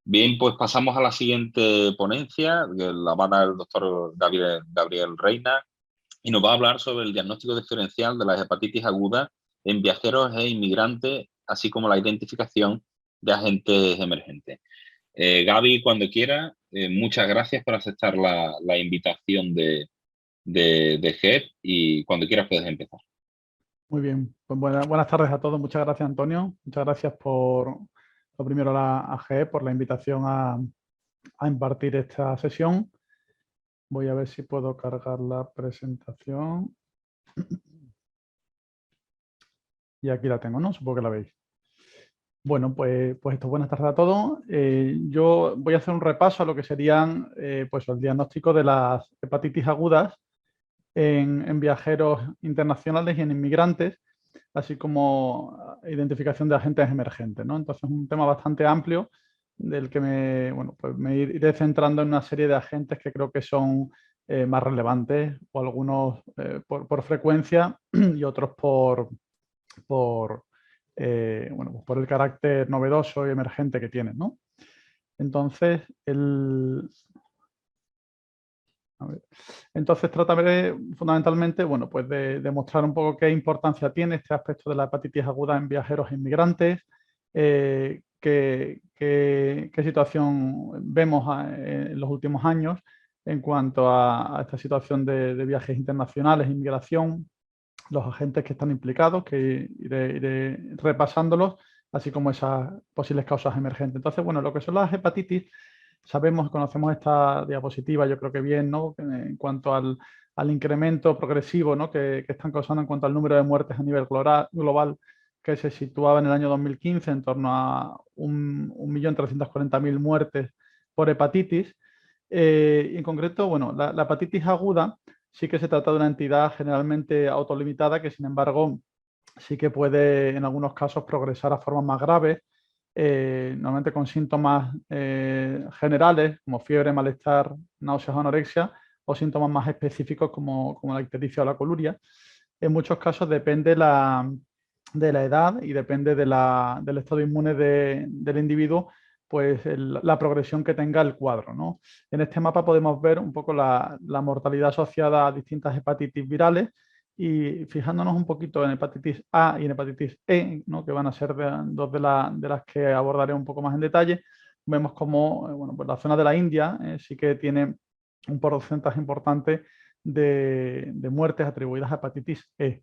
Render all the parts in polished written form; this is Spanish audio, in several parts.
Bien, pues pasamos a la siguiente ponencia, que la va a dar el doctor Gabriel Reina, y nos va a hablar sobre el diagnóstico diferencial de las hepatitis agudas en viajeros e inmigrantes, así como la identificación de agentes emergentes. Gaby, cuando quiera, muchas gracias por aceptar la invitación de GEP y cuando quieras puedes empezar. Muy bien, pues buenas tardes a todos. Muchas gracias, Antonio. Muchas gracias por, lo primero, a la AGE por la invitación a impartir esta sesión. Voy a ver si puedo cargar la presentación. Y aquí la tengo, ¿no? Supongo que la veis. Bueno, pues esto, buenas tardes a todos. Yo voy a hacer un repaso a lo que serían pues el diagnóstico de las hepatitis agudas en viajeros internacionales y en inmigrantes, así como identificación de agentes emergentes, ¿no? Entonces es un tema bastante amplio del que me iré centrando en una serie de agentes que creo que son más relevantes, o algunos por frecuencia y otros pues por el carácter novedoso y emergente que tienen, ¿no? Entonces, Entonces trataré fundamentalmente, pues de demostrar un poco qué importancia tiene este aspecto de la hepatitis aguda en viajeros e inmigrantes, qué situación vemos en los últimos años en cuanto a esta situación de viajes internacionales, inmigración, los agentes que están implicados, que iré repasándolos, así como esas posibles causas emergentes. Entonces, bueno, lo que son las hepatitis, sabemos, conocemos esta diapositiva, yo creo que bien, ¿no? En cuanto al incremento progresivo, ¿no? que están causando en cuanto al número de muertes a nivel global, que se situaba en el año 2015 en torno a 1.340.000 muertes por hepatitis. Y en concreto, bueno, la hepatitis aguda sí que se trata de una entidad generalmente autolimitada que, sin embargo, sí que puede en algunos casos progresar a formas más graves, normalmente con síntomas generales como fiebre, malestar, náuseas o anorexia, o síntomas más específicos como la ictericia o la coluria. En muchos casos depende de la edad y depende del estado inmune del individuo, pues la progresión que tenga el cuadro, ¿no? En este mapa podemos ver un poco la mortalidad asociada a distintas hepatitis virales, y fijándonos un poquito en hepatitis A y en hepatitis E, ¿no? que van a ser dos de las que abordaré un poco más en detalle, vemos como pues la zona de la India sí que tiene un porcentaje importante de muertes atribuidas a hepatitis E.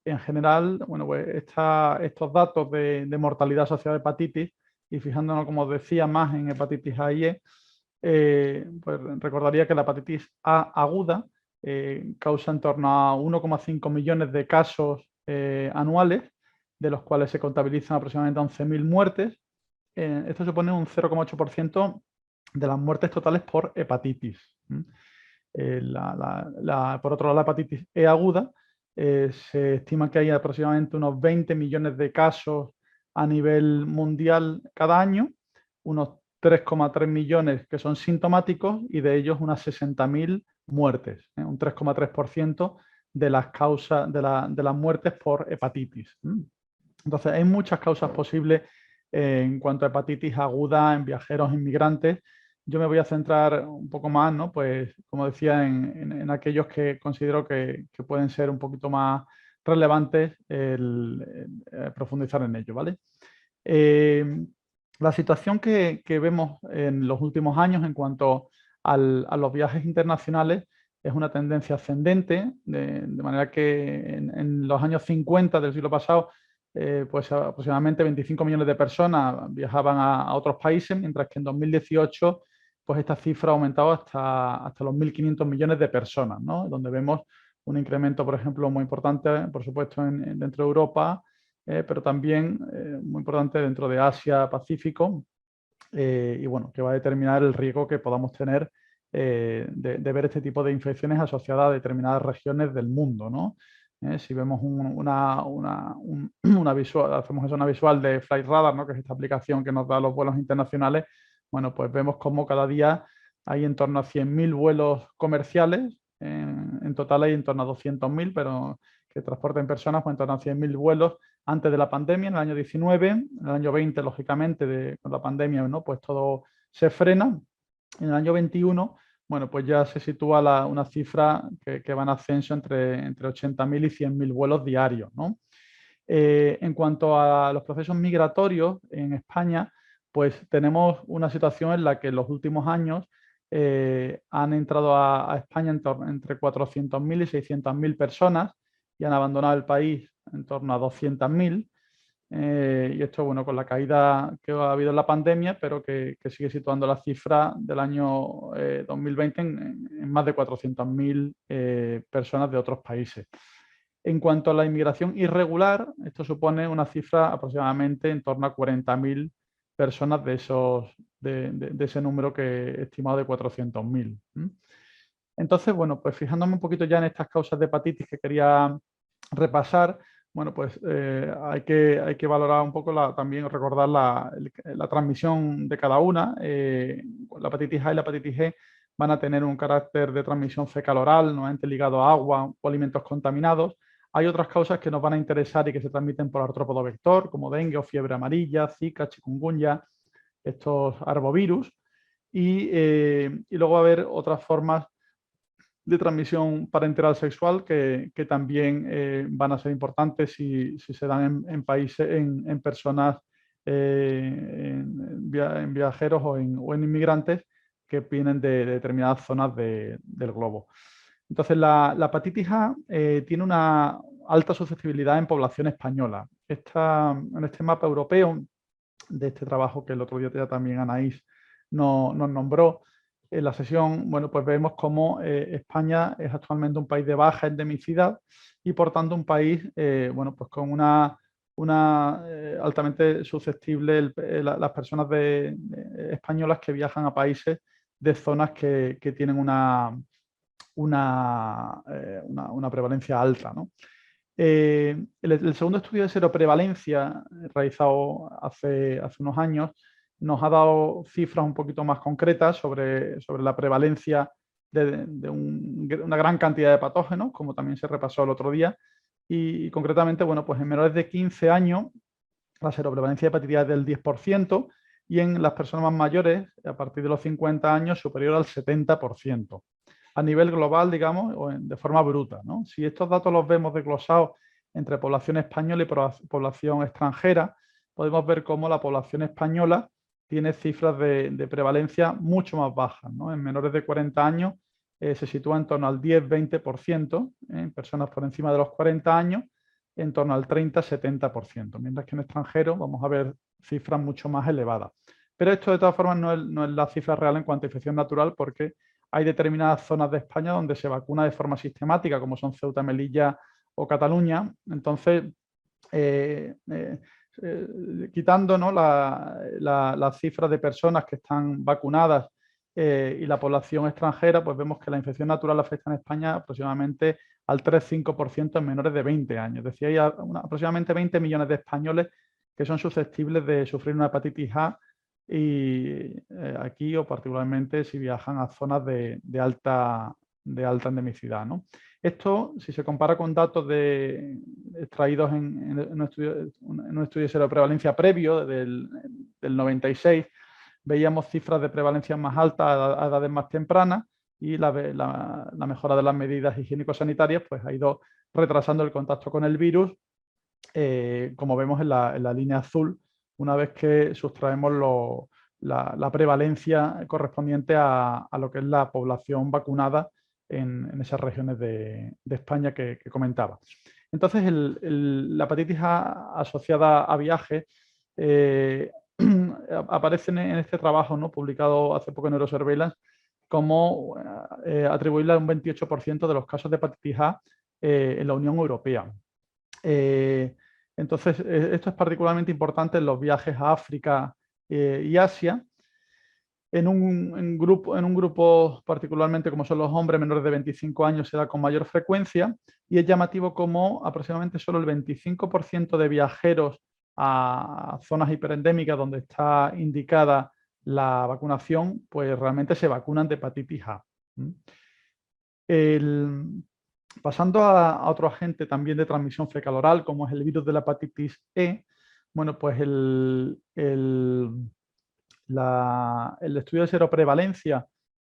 En general, pues estos datos de mortalidad asociada a hepatitis, y fijándonos, como os decía, más en hepatitis A y E, pues recordaría que la hepatitis A aguda causa en torno a 1,5 millones de casos anuales, de los cuales se contabilizan aproximadamente 11.000 muertes. Esto supone un 0,8% de las muertes totales por hepatitis. Por otro lado, la hepatitis E aguda, se estima que hay aproximadamente unos 20 millones de casos a nivel mundial cada año, unos 3,3 millones que son sintomáticos, y de ellos unas 60.000 muertes, un 3,3% de las causas de las muertes por hepatitis. Entonces, hay muchas causas posibles en cuanto a hepatitis aguda en viajeros inmigrantes. Yo me voy a centrar un poco más, ¿no? Pues, como decía, en aquellos que considero que pueden ser un poquito más relevantes profundizar en ello, ¿vale? La situación que vemos en los últimos años en cuanto a los viajes internacionales es una tendencia ascendente, de manera que en los años 50 del siglo pasado, pues aproximadamente 25 millones de personas viajaban a otros países, mientras que en 2018 pues esta cifra ha aumentado hasta los 1.500 millones de personas, ¿no? Donde vemos un incremento, por ejemplo, muy importante, por supuesto, dentro de Europa, pero también muy importante dentro de Asia, Pacífico, y bueno, que va a determinar el riesgo que podamos tener de ver este tipo de infecciones asociadas a determinadas regiones del mundo, ¿no? Si vemos una visual, hacemos una visual de Flight Radar, ¿no? Que es esta aplicación que nos da los vuelos internacionales, bueno, pues vemos cómo cada día hay en torno a 100.000 vuelos comerciales, en total hay en torno a 200.000, pero que transporten personas, pues en torno a 100.000 vuelos antes de la pandemia, en el año 19, en el año 20, lógicamente, con la pandemia, ¿no? Pues todo se frena. En el año 21, bueno, pues ya se sitúa una cifra que va en ascenso entre 80.000 y 100.000 vuelos diarios, ¿no? En cuanto a los procesos migratorios en España, pues tenemos una situación en la que en los últimos años han entrado a España entre 400.000 y 600.000 personas y han abandonado el país en torno a 200.000. Y esto, bueno, con la caída que ha habido en la pandemia, pero que sigue situando la cifra del año 2020 en más de 400.000 personas de otros países. En cuanto a la inmigración irregular, esto supone una cifra aproximadamente en torno a 40.000 personas de ese número que estimado de 400.000. Entonces, bueno, pues fijándome un poquito ya en estas causas de hepatitis que quería repasar, bueno, pues hay que valorar un poco también recordar la transmisión de cada una. La hepatitis A y la hepatitis G van a tener un carácter de transmisión fecal-oral, normalmente ligado a agua o alimentos contaminados. Hay otras causas que nos van a interesar y que se transmiten por artrópodo vector, como dengue o fiebre amarilla, zika, chikungunya, estos arbovirus. Y luego va a haber otras formas de transmisión parenteral sexual que también van a ser importantes si se dan en países, en personas, en viajeros o en inmigrantes que vienen de determinadas zonas del globo. Entonces, la hepatitis A tiene una alta susceptibilidad en población española. En este mapa europeo, de este trabajo que el otro día también Anaís nos nombró, en la sesión, bueno, pues vemos cómo España es actualmente un país de baja endemicidad y por tanto un país, bueno, pues con una altamente susceptible las personas españolas que viajan a países de zonas que tienen una prevalencia alta, ¿no? El segundo estudio de seroprevalencia realizado hace unos años nos ha dado cifras un poquito más concretas sobre la prevalencia de una gran cantidad de patógenos, como también se repasó el otro día, y concretamente, bueno, pues en menores de 15 años la seroprevalencia de hepatitis A es del 10% y en las personas más mayores, a partir de los 50 años, superior al 70%. A nivel global, digamos, o de forma bruta, ¿no? Si estos datos los vemos desglosados entre población española y población extranjera, podemos ver cómo la población española tiene cifras de prevalencia mucho más bajas, ¿no? En menores de 40 años se sitúa en torno al 10-20%, en personas por encima de los 40 años, en torno al 30-70%, mientras que en extranjero vamos a ver cifras mucho más elevadas. Pero esto de todas formas no es la cifra real en cuanto a infección natural, porque hay determinadas zonas de España donde se vacuna de forma sistemática, como son Ceuta, Melilla o Cataluña. Entonces, quitando, ¿no?, las cifras de personas que están vacunadas y la población extranjera, pues vemos que la infección natural afecta en España aproximadamente al 3-5% en menores de 20 años. Es decir, hay aproximadamente 20 millones de españoles que son susceptibles de sufrir una hepatitis A y aquí, o particularmente si viajan a zonas de alta endemicidad, ¿no? Esto, si se compara con datos extraídos en un estudio de seroprevalencia previo del 96, veíamos cifras de prevalencia más altas a edades más tempranas y la mejora de las medidas higiénico-sanitarias pues ha ido retrasando el contacto con el virus, como vemos en la línea azul, una vez que sustraemos la prevalencia correspondiente a lo que es la población vacunada en esas regiones de España que comentaba. Entonces, la hepatitis A asociada a viajes aparece en este trabajo, ¿no?, publicado hace poco en Neurosurveillance, como atribuirle a un 28% de los casos de hepatitis A en la Unión Europea. Entonces, esto es particularmente importante en los viajes a África y Asia. En un grupo particularmente como son los hombres menores de 25 años se da con mayor frecuencia y es llamativo como aproximadamente solo el 25% de viajeros a zonas hiperendémicas donde está indicada la vacunación, pues realmente se vacunan de hepatitis A. Pasando a otro agente también de transmisión fecal-oral, como es el virus de la hepatitis E, bueno, pues el estudio de seroprevalencia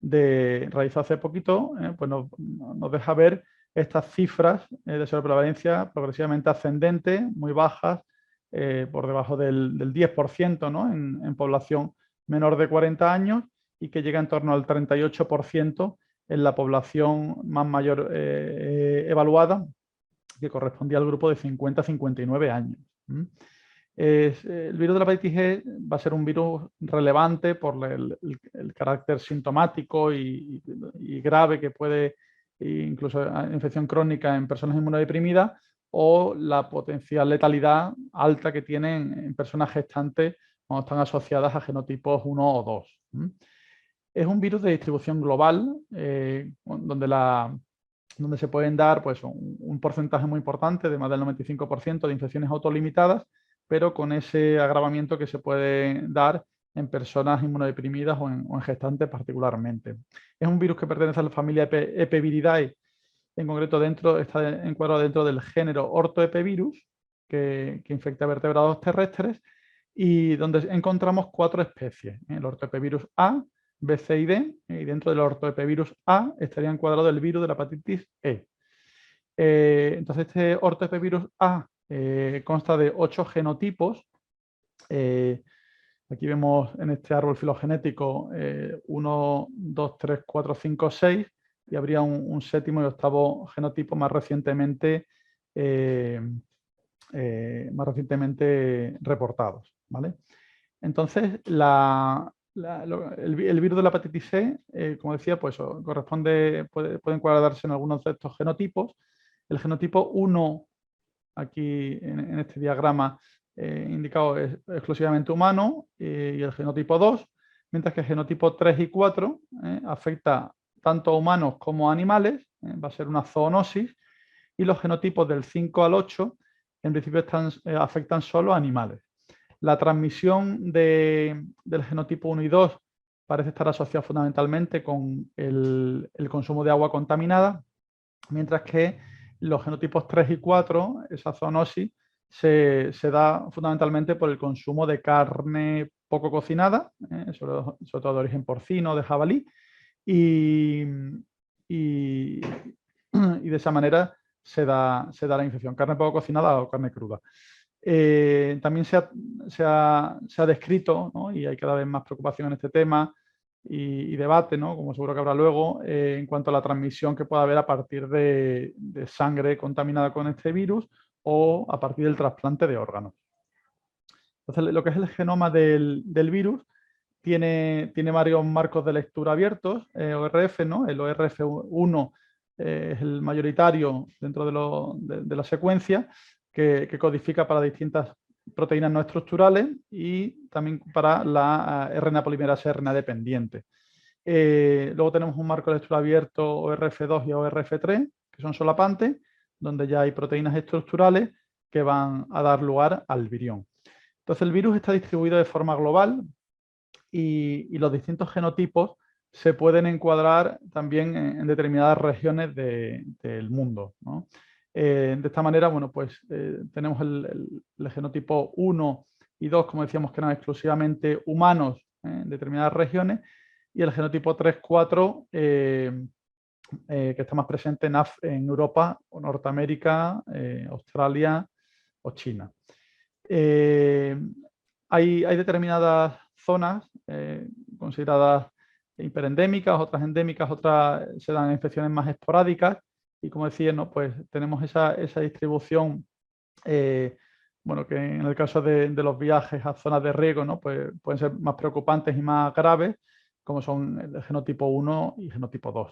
realizado hace poquito, pues nos deja ver estas cifras de seroprevalencia progresivamente ascendentes, muy bajas, por debajo del 10%, ¿no? en población menor de 40 años y que llega en torno al 38% en la población más mayor evaluada, que correspondía al grupo de 50 a 59 años. El virus de la hepatitis E va a ser un virus relevante por el carácter sintomático y grave que puede, incluso infección crónica en personas inmunodeprimidas, o la potencial letalidad alta que tienen en personas gestantes cuando están asociadas a genotipos 1 o 2. Es un virus de distribución global, donde se pueden dar pues, un porcentaje muy importante, de más del 95% de infecciones autolimitadas, pero con ese agravamiento que se puede dar en personas inmunodeprimidas o en gestantes particularmente. Es un virus que pertenece a la familia Epeviridae, en concreto está encuadrado dentro del género Orthoepevirus, que infecta vertebrados terrestres, y donde encontramos 4 especies: el Orthoepevirus A, B, C y D, y dentro del Orthoepevirus A estaría encuadrado el virus de la hepatitis E. Entonces, este Orthoepevirus A consta de 8 genotipos. Aquí vemos en este árbol filogenético 1, 2, 3, 4, 5, 6, y habría un séptimo y octavo genotipo más recientemente reportados, ¿vale? Entonces, el virus de la hepatitis C, como decía, pues puede encuadrarse en algunos de estos genotipos. El genotipo 1, aquí en este diagrama indicado, es exclusivamente humano, y el genotipo 2, mientras que el genotipo 3 y 4 afecta tanto a humanos como a animales, va a ser una zoonosis, y los genotipos del 5 al 8 en principio afectan solo a animales. La transmisión del genotipo 1 y 2 parece estar asociada fundamentalmente con el consumo de agua contaminada, mientras que los genotipos 3 y 4, esa zoonosis, se da fundamentalmente por el consumo de carne poco cocinada, sobre todo de origen porcino, de jabalí, y de esa manera se da la infección, carne poco cocinada o carne cruda. También se ha descrito, ¿no? Y hay cada vez más preocupación en este tema y debate, ¿no? Como seguro que habrá luego, en cuanto a la transmisión que pueda haber a partir de sangre contaminada con este virus o a partir del trasplante de órganos. Entonces, lo que es el genoma del virus tiene varios marcos de lectura abiertos, ORF, ¿no? El ORF1 es el mayoritario dentro de la secuencia, que codifica para distintas proteínas no estructurales y también para la RNA polimerasa RNA dependiente. Luego tenemos un marco de lectura abierto ORF2 y ORF3, que son solapantes, donde ya hay proteínas estructurales que van a dar lugar al virión. Entonces, el virus está distribuido de forma global y los distintos genotipos se pueden encuadrar también en determinadas regiones del mundo, ¿no? De esta manera, bueno, pues tenemos el genotipo 1 y 2, como decíamos, que eran exclusivamente humanos en determinadas regiones, y el genotipo 3, 4, que está más presente en Europa, o Norteamérica, Australia o China. Hay determinadas zonas consideradas hiperendémicas, otras endémicas, otras se dan infecciones más esporádicas, y como decía, ¿no? Pues tenemos esa distribución, bueno, que en el caso de los viajes a zonas de riesgo, ¿no? Pues pueden ser más preocupantes y más graves, como son el genotipo 1 y genotipo 2.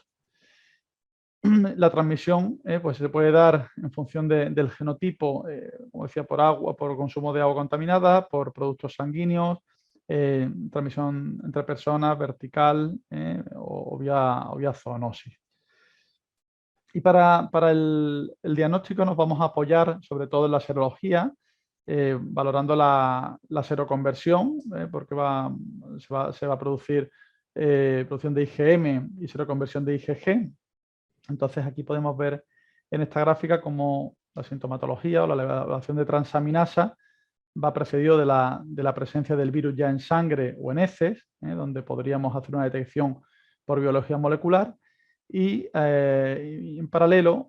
La transmisión pues se puede dar en función del genotipo, como decía, por agua, por consumo de agua contaminada, por productos sanguíneos, transmisión entre personas, vertical, o vía zoonosis. Y para el diagnóstico nos vamos a apoyar sobre todo en la serología, valorando la seroconversión, porque se va a producir producción de IgM y seroconversión de IgG. Entonces, aquí podemos ver en esta gráfica cómo la sintomatología o la elevación de transaminasa va precedido de la presencia del virus ya en sangre o en heces, donde podríamos hacer una detección por biología molecular, y en paralelo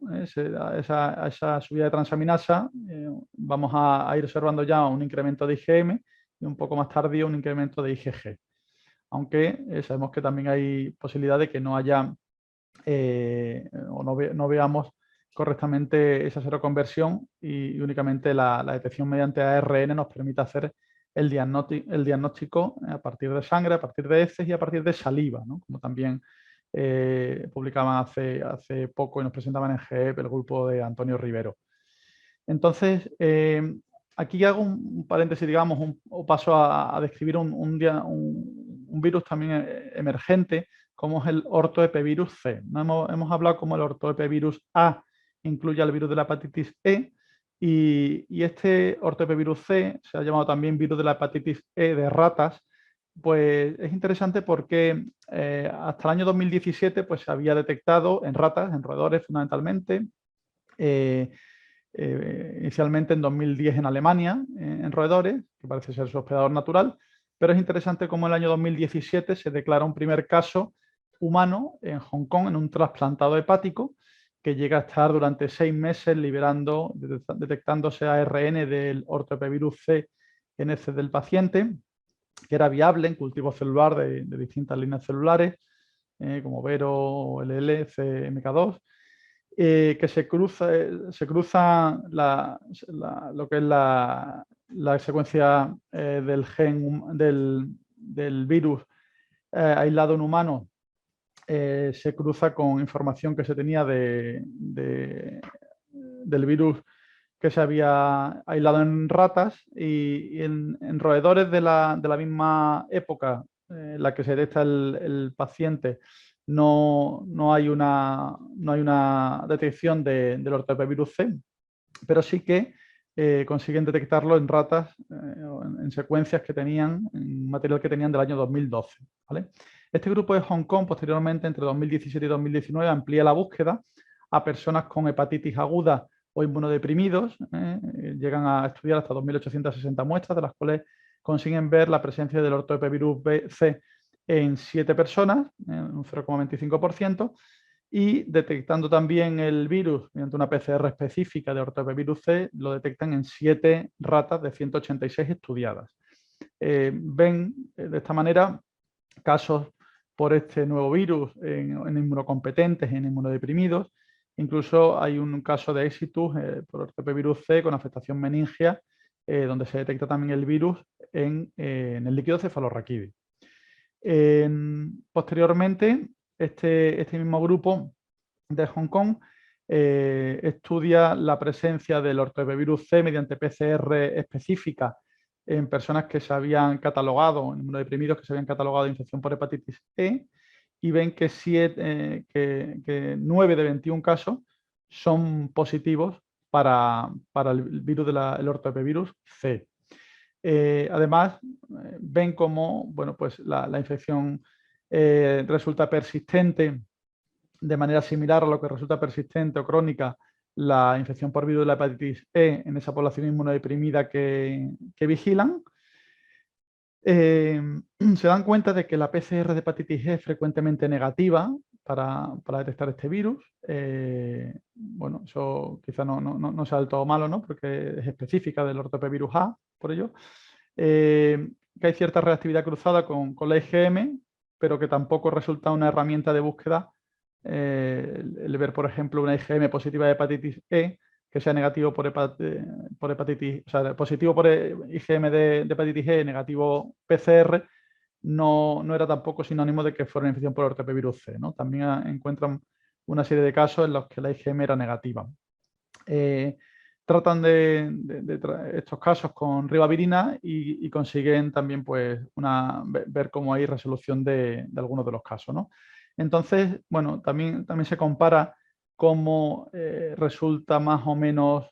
a esa subida de transaminasa vamos a ir observando ya un incremento de IgM y un poco más tardío un incremento de IgG. Aunque sabemos que también hay posibilidad de que no haya o no veamos correctamente esa seroconversión y únicamente la detección mediante ARN nos permite hacer el diagnóstico a partir de sangre, a partir de heces y a partir de saliva, ¿no? Como también publicaban hace poco y nos presentaban en GEP el grupo de Antonio Rivero. Entonces, aquí hago un paréntesis, digamos, o paso a describir un virus también emergente, como es el ortoepevirus C. ¿No? Hemos hablado como el ortoepevirus A incluye al virus de la hepatitis E, y este ortoepevirus C se ha llamado también virus de la hepatitis E de ratas. Pues es interesante porque hasta el año 2017 pues, se había detectado en ratas, en roedores fundamentalmente, inicialmente en 2010 en Alemania, en roedores, que parece ser su hospedador natural, pero es interesante cómo en el año 2017 se declara un primer caso humano en Hong Kong, en un trasplantado hepático, que llega a estar durante 6 meses detectándose ARN del ortoepevirus C en heces del paciente, que era viable en cultivo celular de distintas líneas celulares, como Vero o LL, CMK2, que se cruza lo que es la secuencia del gen del virus aislado en humanos, se cruza con información que se tenía del virus que se había aislado en ratas, y en roedores de la misma época en la que se detecta el paciente no hay una detección del ortoepevirus C, pero sí que consiguen detectarlo en ratas, en secuencias que tenían, en material que tenían del año 2012. ¿Vale? Este grupo de Hong Kong, posteriormente, entre 2017 y 2019, amplía la búsqueda a personas con hepatitis aguda o inmunodeprimidos. Llegan a estudiar hasta 2.860 muestras, de las cuales consiguen ver la presencia del ortoepevirus C en 7 personas, un 0,25%, y detectando también el virus mediante una PCR específica de ortoepevirus C, lo detectan en 7 ratas de 186 estudiadas. Ven de esta manera casos por este nuevo virus en inmunocompetentes, en inmunodeprimidos. Incluso hay un caso de éxito por ortoepevirus C con afectación meningia, donde se detecta también el virus en el líquido cefalorraquídeo. Posteriormente, este mismo grupo de Hong Kong estudia la presencia del ortoepevirus C mediante PCR específica en personas que se habían catalogado, en inmunodeprimidos que se habían catalogado de infección por hepatitis E, y ven que 9 de 21 casos son positivos para el virus del ortoepevirus C. Además, ven cómo bueno, pues la infección resulta persistente de manera similar a lo que resulta persistente o crónica la infección por virus de la hepatitis E en esa población inmunodeprimida que vigilan. Se dan cuenta de que la PCR de hepatitis E es frecuentemente negativa para detectar este virus. Bueno, eso quizá no sea del todo malo, ¿no? Porque es específica del ortoepevirus A, por ello. Que hay cierta reactividad cruzada con la IgM, pero que tampoco resulta una herramienta de búsqueda el ver, por ejemplo, una IgM positiva de hepatitis E que sea negativo por hepatitis, o sea, positivo por IgM de hepatitis E, negativo PCR, no era tampoco sinónimo de que fuera una infección por ortoepevirus C, ¿no? También encuentran una serie de casos en los que la IgM era negativa. Tratan de estos casos con ribavirina y consiguen también pues, ver cómo hay resolución de algunos de los casos, ¿no? Entonces, bueno, también se compara cómo resulta más o menos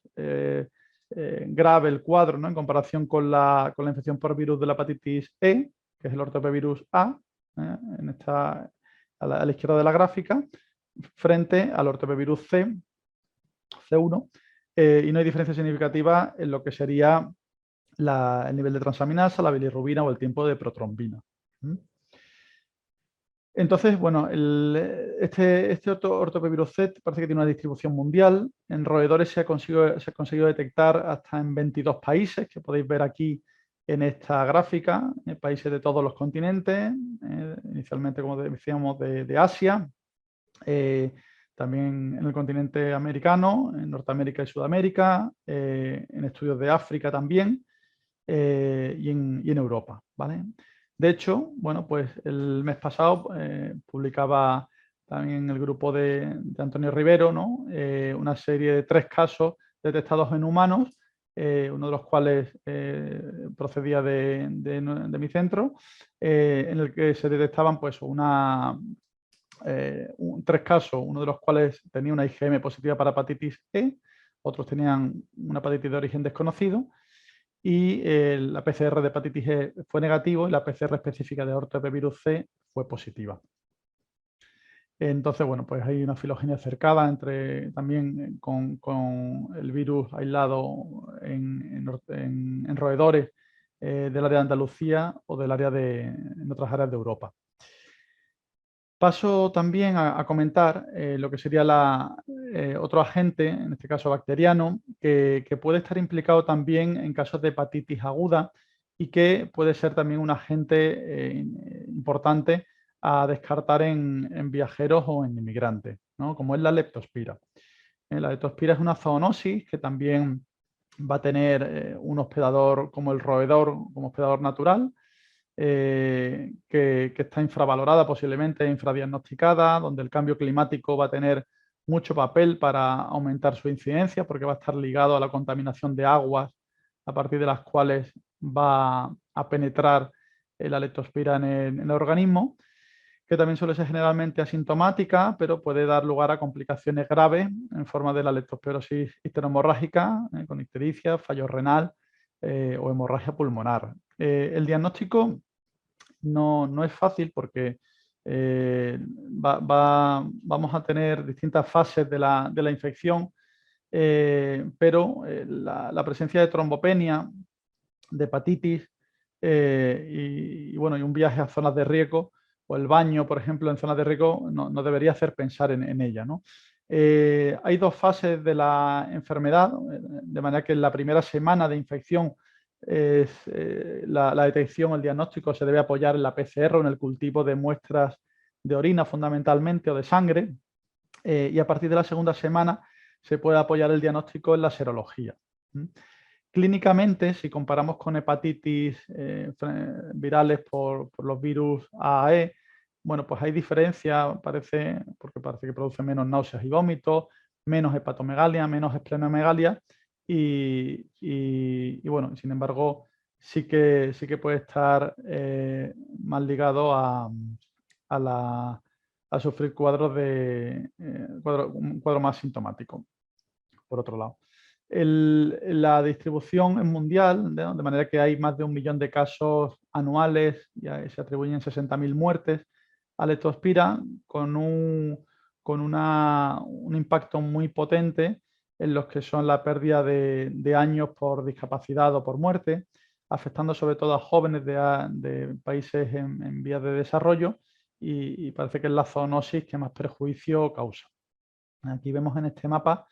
grave el cuadro, ¿no? En comparación con la infección por virus de la hepatitis E, que es el ortoepevirus A, a la izquierda de la gráfica, frente al ortoepevirus C, C1, y no hay diferencia significativa en lo que sería el nivel de transaminasa, la bilirrubina o el tiempo de protrombina. Entonces, bueno, este ortopevirus C parece que tiene una distribución mundial. En roedores se ha conseguido detectar hasta en 22 países, que podéis ver aquí en esta gráfica, países de todos los continentes, inicialmente, como decíamos, de Asia, también en el continente americano, en Norteamérica y Sudamérica, en estudios de África también, y en Europa, ¿vale? De hecho, bueno, pues el mes pasado publicaba también el grupo de Antonio Rivero, ¿no? Una serie de 3 casos detectados en humanos, uno de los cuales procedía de mi centro, en el que se detectaban pues 3 casos, uno de los cuales tenía una IgM positiva para hepatitis E, otros tenían una hepatitis de origen desconocido, y la PCR de hepatitis E fue negativo y la PCR específica de ortopevirus C fue positiva. Entonces, bueno, pues hay una filogenia cercada también con el virus aislado en roedores del área de Andalucía o del área en otras áreas de Europa. Paso también a comentar lo que sería otro agente, en este caso bacteriano, que puede estar implicado también en casos de hepatitis aguda y que puede ser también un agente importante a descartar en viajeros o en inmigrantes, ¿no? Como es la leptospira. La leptospira es una zoonosis que también va a tener un hospedador como el roedor, como hospedador natural, que está infravalorada, posiblemente infradiagnosticada, donde el cambio climático va a tener mucho papel para aumentar su incidencia, porque va a estar ligado a la contaminación de aguas, a partir de las cuales va a penetrar la leptospira en el organismo, que también suele ser generalmente asintomática, pero puede dar lugar a complicaciones graves en forma de la leptospirosis histeromorrágica, con ictericia, fallo renal o hemorragia pulmonar. El diagnóstico no es fácil porque vamos a tener distintas fases de la infección, pero la presencia de trombopenia, de hepatitis y un viaje a zonas de riesgo o el baño, por ejemplo, en zonas de riesgo no debería hacer pensar en ella, ¿no? Hay 2 fases de la enfermedad, de manera que en la primera semana de infección la detección, el diagnóstico se debe apoyar en la PCR o en el cultivo de muestras de orina fundamentalmente o de sangre, y a partir de la segunda semana se puede apoyar el diagnóstico en la serología. Clínicamente, si comparamos con hepatitis virales por los virus AAE, bueno, pues hay diferencia, porque parece que produce menos náuseas y vómitos, menos hepatomegalia, menos esplenomegalia, y bueno, sin embargo, sí que puede estar más ligado a sufrir cuadros un cuadro más sintomático, por otro lado. La distribución es mundial, de manera que hay más de 1 millón de casos anuales, ya se atribuyen 60.000 muertes a leptospira, con un impacto muy potente en los que son la pérdida de años por discapacidad o por muerte, afectando sobre todo a jóvenes de países en vías de desarrollo, y parece que es la zoonosis que más perjuicio causa. Aquí vemos en este mapa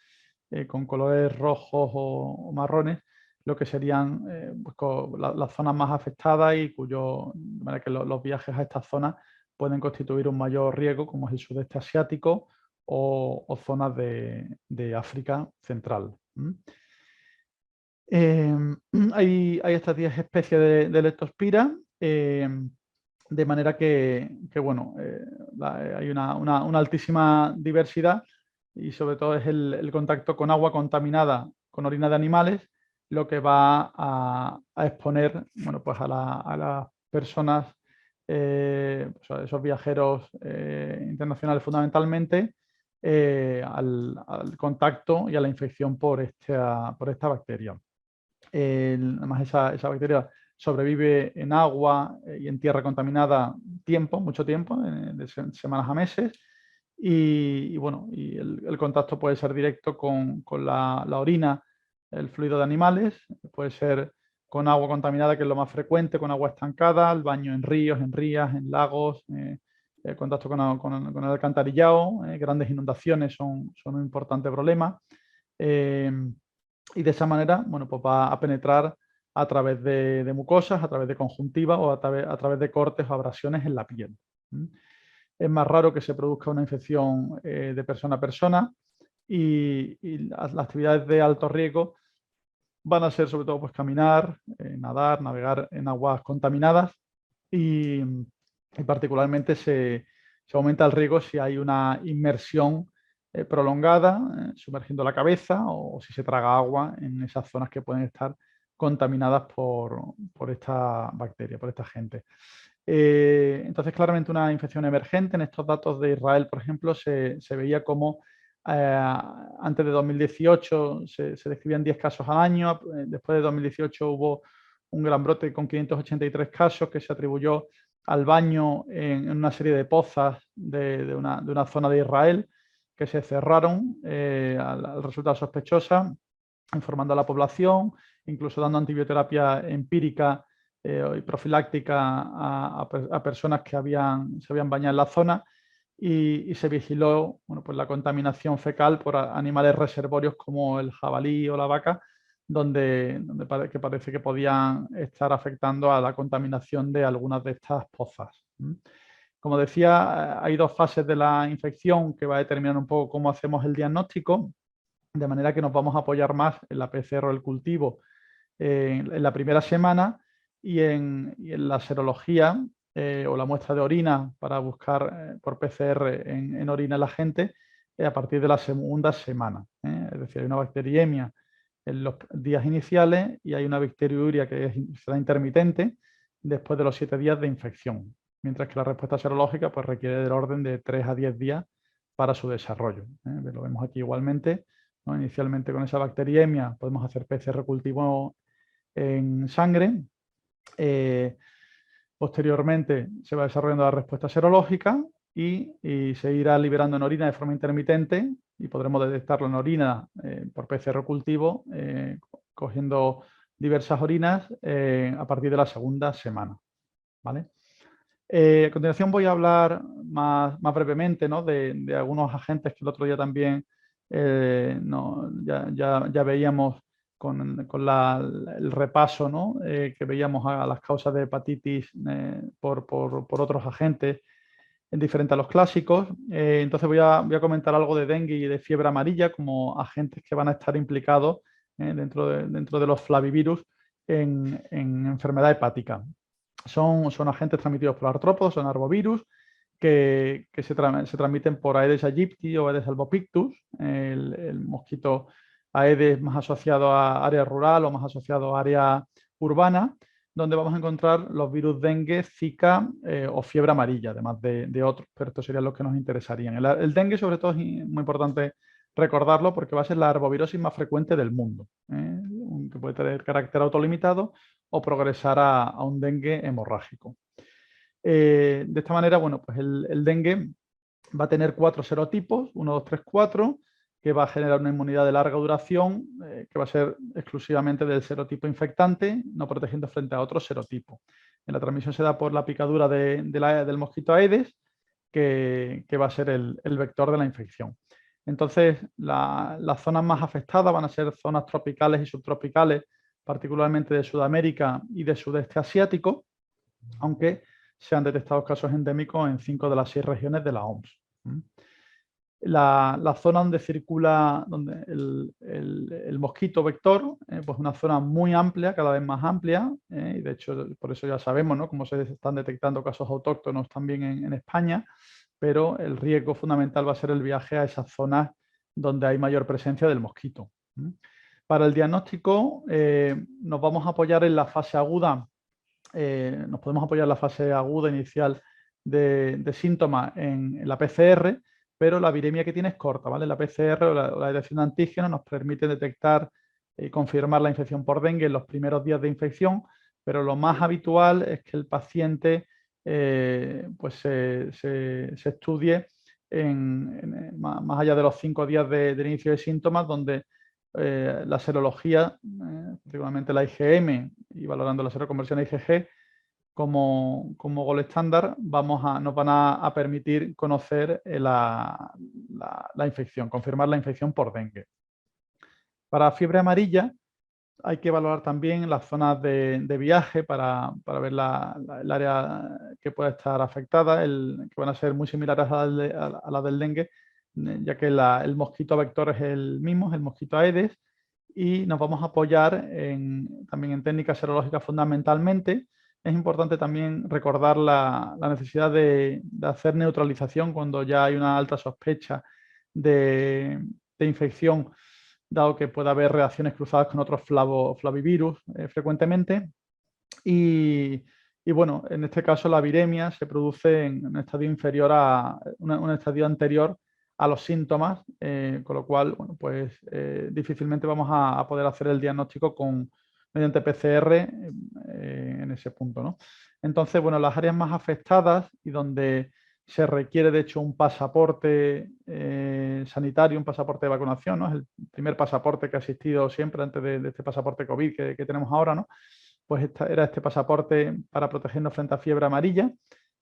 con colores rojos o marrones lo que serían las zonas más afectadas y de manera que los viajes a estas zonas pueden constituir un mayor riesgo, como es el sudeste asiático o zonas de África central. Hay estas 10 especies de leptospira, de manera que bueno, hay una altísima diversidad, y sobre todo es el contacto con agua contaminada con orina de animales lo que va a exponer, bueno, pues a las personas, pues a esos viajeros internacionales fundamentalmente, al contacto y a la infección por esta bacteria. Además, esa bacteria sobrevive en agua y en tierra contaminada mucho tiempo, de semanas a meses, Y bueno, y el contacto puede ser directo con la orina, el fluido de animales, puede ser con agua contaminada, que es lo más frecuente, con agua estancada, el baño en ríos, en rías, en lagos, el contacto con el alcantarillado, grandes inundaciones son un importante problema. Y de esa manera, bueno, pues va a penetrar a través de mucosas, a través de conjuntiva o a través de cortes o abrasiones en la piel. Es más raro que se produzca una infección de persona a persona y las actividades de alto riesgo van a ser sobre todo pues, caminar, nadar, navegar en aguas contaminadas y particularmente se aumenta el riesgo si hay una inmersión prolongada, sumergiendo la cabeza o si se traga agua en esas zonas que pueden estar contaminadas por esta bacteria, por esta gente. Entonces, claramente una infección emergente. En estos datos de Israel, por ejemplo, se veía como antes de 2018 se describían 10 casos al año. Después de 2018 hubo un gran brote con 583 casos que se atribuyó al baño en una serie de pozas de una zona de Israel que se cerraron al resultar sospechosa, informando a la población, incluso dando antibioterapia empírica y profiláctica a personas que se habían bañado en la zona y se vigiló bueno, pues la contaminación fecal por animales reservorios como el jabalí o la vaca, donde que parece que podían estar afectando a la contaminación de algunas de estas pozas. Como decía, hay dos fases de la infección que va a determinar un poco cómo hacemos el diagnóstico, de manera que nos vamos a apoyar más en la PCR o el cultivo en la primera semana y en la serología o la muestra de orina para buscar por PCR en orina en la gente a partir de la segunda semana. Es decir, hay una bacteriemia en los días iniciales y hay una bacteriuria que será intermitente después de los 7 días de infección, mientras que la respuesta serológica pues, requiere del orden de 3 a 10 días para su desarrollo. Lo vemos aquí igualmente, ¿no? Inicialmente con esa bacteriemia podemos hacer PCR cultivo en sangre. Posteriormente se va desarrollando la respuesta serológica y se irá liberando en orina de forma intermitente y podremos detectarlo en orina por PCR cultivo cogiendo diversas orinas a partir de la segunda semana. ¿Vale? A continuación voy a hablar más brevemente, ¿no? de algunos agentes que el otro día también ya veíamos con el repaso, ¿no? Que veíamos a las causas de hepatitis por otros agentes diferentes a los clásicos. Entonces voy a comentar algo de dengue y de fiebre amarilla como agentes que van a estar implicados dentro de los flavivirus en enfermedad hepática. Son agentes transmitidos por artrópodos, son arbovirus, que se transmiten por Aedes aegypti o Aedes albopictus, el mosquito Aedes más asociado a área rural o más asociado a área urbana, donde vamos a encontrar los virus dengue, zika o fiebre amarilla, además de otros, pero estos serían los que nos interesarían. El dengue, sobre todo, es muy importante recordarlo porque va a ser la arbovirosis más frecuente del mundo, que puede tener carácter autolimitado o progresar a un dengue hemorrágico. De esta manera, bueno, pues el dengue va a tener 4 serotipos, 1, 2, 3, 4, que va a generar una inmunidad de larga duración, que va a ser exclusivamente del serotipo infectante, no protegiendo frente a otro serotipo. La transmisión se da por la picadura del mosquito Aedes, que va a ser el vector de la infección. Entonces, las zonas más afectadas van a ser zonas tropicales y subtropicales, particularmente de Sudamérica y de Sudeste Asiático, aunque se han detectado casos endémicos en 5 de las 6 regiones de la OMS. La zona donde circula el mosquito vector, pues una zona muy amplia, cada vez más amplia, y de hecho por eso ya sabemos, ¿no?, cómo se están detectando casos autóctonos también en España, pero el riesgo fundamental va a ser el viaje a esas zonas donde hay mayor presencia del mosquito. Para el diagnóstico nos vamos a apoyar en la fase aguda, nos podemos apoyar en la fase aguda inicial de síntomas en la PCR, pero la viremia que tiene es corta, ¿vale? La PCR o la detección de antígenos nos permite detectar y confirmar la infección por dengue en los primeros días de infección, pero lo más habitual es que el paciente pues se estudie más allá de los 5 días del inicio de síntomas, donde la serología, particularmente la IgM y valorando la seroconversión a IgG, como gol estándar, nos van a permitir conocer la infección, confirmar la infección por dengue. Para fiebre amarilla hay que valorar también las zonas de viaje para ver el área que pueda estar afectada, que van a ser muy similares a la del dengue, ya que el mosquito vector es el mismo, es el mosquito Aedes, y nos vamos a apoyar también en técnicas serológicas fundamentalmente. Es importante también recordar la necesidad de hacer neutralización cuando ya hay una alta sospecha de infección, dado que puede haber reacciones cruzadas con otros flavivirus frecuentemente. Y bueno, en este caso la viremia se produce en un estadio inferior un estadio anterior a los síntomas, con lo cual, bueno, pues difícilmente vamos a poder hacer el diagnóstico mediante PCR en ese punto, ¿no? Entonces, bueno, las áreas más afectadas y donde se requiere, de hecho, un pasaporte sanitario, un pasaporte de vacunación, ¿no? Es el primer pasaporte que ha existido siempre antes de este pasaporte COVID que tenemos ahora, ¿no? Pues era este pasaporte para protegernos frente a fiebre amarilla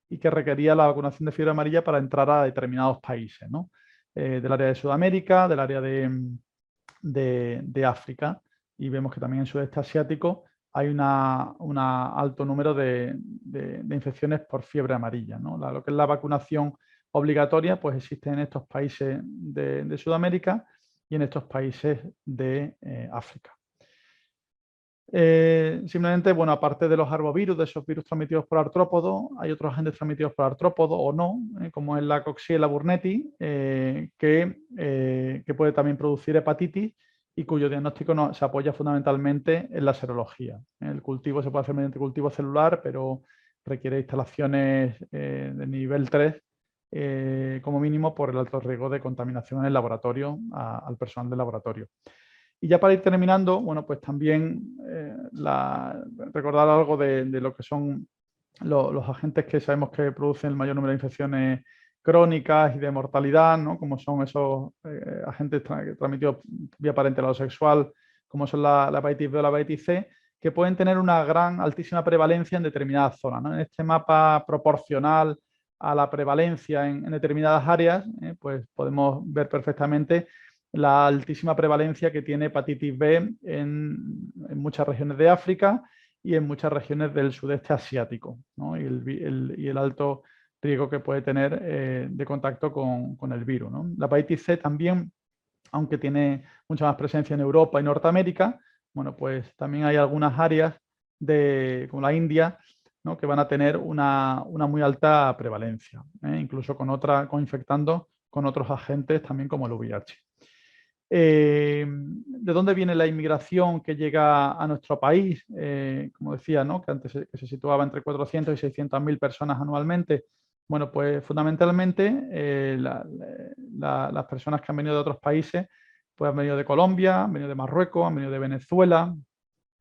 y que requería la vacunación de fiebre amarilla para entrar a determinados países, ¿no? Del área de Sudamérica, del área de África, y vemos que también en sudeste asiático hay un alto número de infecciones por fiebre amarilla, ¿no? Lo que es la vacunación obligatoria, pues existe en estos países de Sudamérica y en estos países de África. Simplemente, bueno, aparte de los arbovirus, de esos virus transmitidos por artrópodos, hay otros agentes transmitidos por artrópodos o no, como es la Coxiella burnetii, que puede también producir hepatitis y cuyo diagnóstico se apoya fundamentalmente en la serología. El cultivo se puede hacer mediante cultivo celular, pero requiere instalaciones de nivel 3 como mínimo por el alto riesgo de contaminación en el laboratorio al personal del laboratorio. Y ya para ir terminando, bueno, pues también recordar algo de lo que son los agentes que sabemos que producen el mayor número de infecciones crónicas y de mortalidad, ¿no? Como son esos agentes transmitidos vía parenteral sexual, como son la hepatitis B o la hepatitis C, que pueden tener una altísima prevalencia en determinadas zonas, ¿no? En este mapa proporcional a la prevalencia en determinadas áreas, pues podemos ver perfectamente la altísima prevalencia que tiene hepatitis B en muchas regiones de África y en muchas regiones del sudeste asiático, ¿no? y el alto riesgo que puede tener de contacto con el virus, ¿no? La hepatitis C también, aunque tiene mucha más presencia en Europa y Norteamérica, bueno, pues también hay algunas áreas como la India, ¿no? Que van a tener una muy alta prevalencia, incluso infectando con otros agentes también como el VIH. ¿De dónde viene la inmigración que llega a nuestro país? Como decía, ¿no? Que antes se situaba entre 400 y 600.000 personas anualmente. Bueno, pues fundamentalmente las personas que han venido de otros países pues han venido de Colombia, han venido de Marruecos, han venido de Venezuela,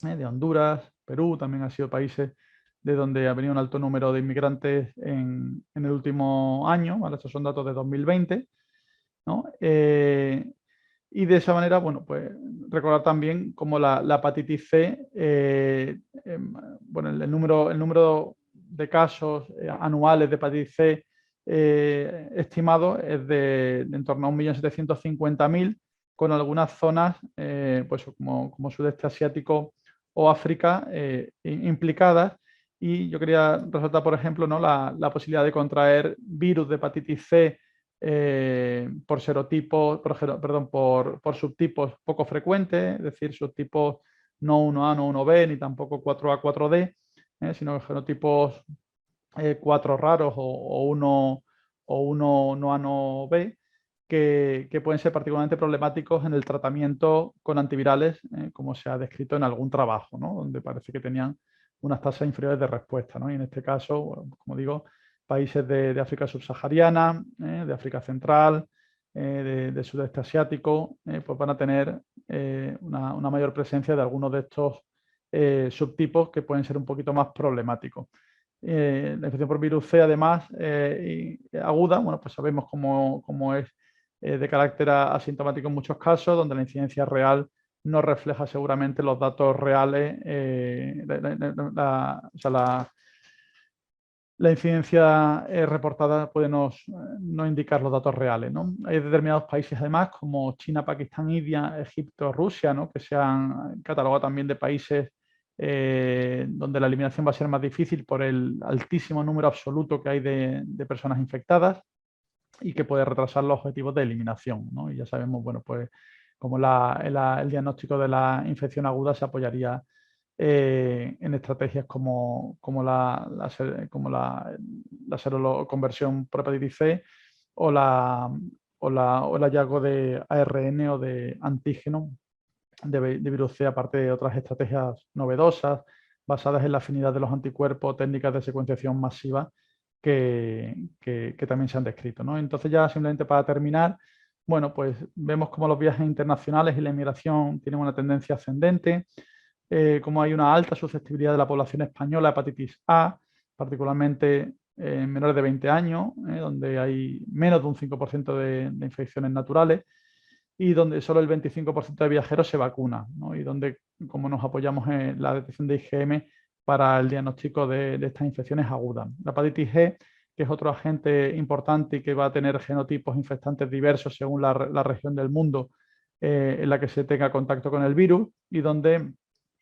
de Honduras, Perú, también han sido países de donde ha venido un alto número de inmigrantes en el último año, ¿vale? Estos son datos de 2020, ¿no? Y de esa manera, bueno, pues recordar también cómo la hepatitis C, bueno, el número de casos anuales de hepatitis C estimado es de en torno a 1.750.000, con algunas zonas, pues como sudeste asiático o África implicadas. Y yo quería resaltar, por ejemplo, ¿no? la posibilidad de contraer virus de hepatitis C por serotipos, por subtipos poco frecuentes, es decir, subtipos no 1A, no 1B, ni tampoco 4A, 4D, sino genotipos 4 raros o 1 no A, no B, que pueden ser particularmente problemáticos en el tratamiento con antivirales, como se ha descrito en algún trabajo, ¿no? Donde parece que tenían unas tasas inferiores de respuesta, ¿no? Y en este caso, bueno, como digo, países de África subsahariana, de África central, de sudeste asiático, pues van a tener una mayor presencia de algunos de estos subtipos que pueden ser un poquito más problemáticos. La infección por virus C, además, aguda, bueno, pues sabemos cómo es de carácter asintomático en muchos casos, donde la incidencia real no refleja seguramente los datos reales, o sea, la incidencia reportada puede no indicar los datos reales, ¿no? Hay determinados países, además, como China, Pakistán, India, Egipto, Rusia, ¿no? Que se han catalogado también de países donde la eliminación va a ser más difícil por el altísimo número absoluto que hay de personas infectadas y que puede retrasar los objetivos de eliminación, ¿no? Y ya sabemos, bueno, pues como el diagnóstico de la infección aguda se apoyaría en estrategias como la seroconversión por hepatitis C o, o el hallazgo de ARN o de antígeno de virus C, aparte de otras estrategias novedosas basadas en la afinidad de los anticuerpos, técnicas de secuenciación masiva que también se han descrito, ¿no? Entonces, ya simplemente para terminar, bueno, pues vemos cómo los viajes internacionales y la inmigración tienen una tendencia ascendente, como hay una alta susceptibilidad de la población española a hepatitis A, particularmente en menores de 20 años, donde hay menos de un 5% de infecciones naturales y donde solo el 25% de viajeros se vacuna, ¿no? Y donde, como nos apoyamos en la detección de IgM para el diagnóstico de estas infecciones agudas. La hepatitis G, que es otro agente importante y que va a tener genotipos infectantes diversos según la región del mundo en la que se tenga contacto con el virus y donde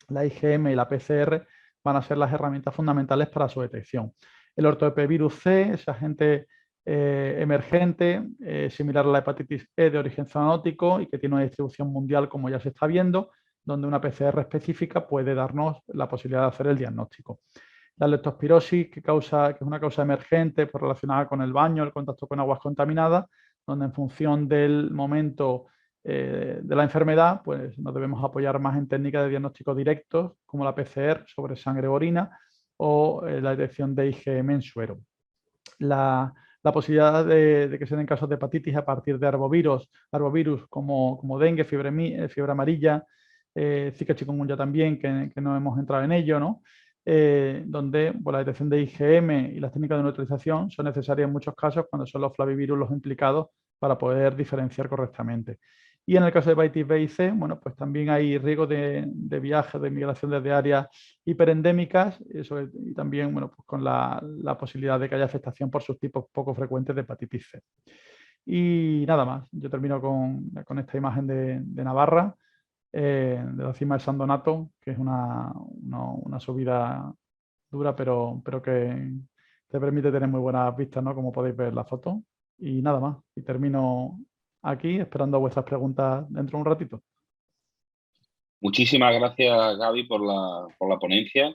la IgM y la PCR van a ser las herramientas fundamentales para su detección. El ortoepevirus C, ese agente emergente, similar a la hepatitis E de origen zoonótico y que tiene una distribución mundial, como ya se está viendo, donde una PCR específica puede darnos la posibilidad de hacer el diagnóstico. La leptospirosis, que es una causa emergente pues, relacionada con el baño, el contacto con aguas contaminadas, donde en función del momento de la enfermedad, pues nos debemos apoyar más en técnicas de diagnóstico directos, como la PCR sobre sangre o orina, o la detección de IgM en suero. La posibilidad de que se den casos de hepatitis a partir de arbovirus como dengue, fiebre amarilla, Zika chikungunya también, que no hemos entrado en ello, ¿no? Donde pues, la detección de IgM y las técnicas de neutralización son necesarias en muchos casos cuando son los flavivirus los implicados para poder diferenciar correctamente. Y en el caso de hepatitis B y C, bueno, pues también hay riesgo de viaje, de migración desde áreas hiperendémicas y también, bueno, pues con la posibilidad de que haya afectación por sus tipos poco frecuentes de hepatitis C. Y nada más, yo termino con esta imagen de Navarra, de la cima de San Donato, que es una subida dura, pero que te permite tener muy buenas vistas, ¿no? Como podéis ver en la foto. Y nada más, y termino aquí esperando vuestras preguntas dentro de un ratito. Muchísimas gracias, Gaby, por la ponencia.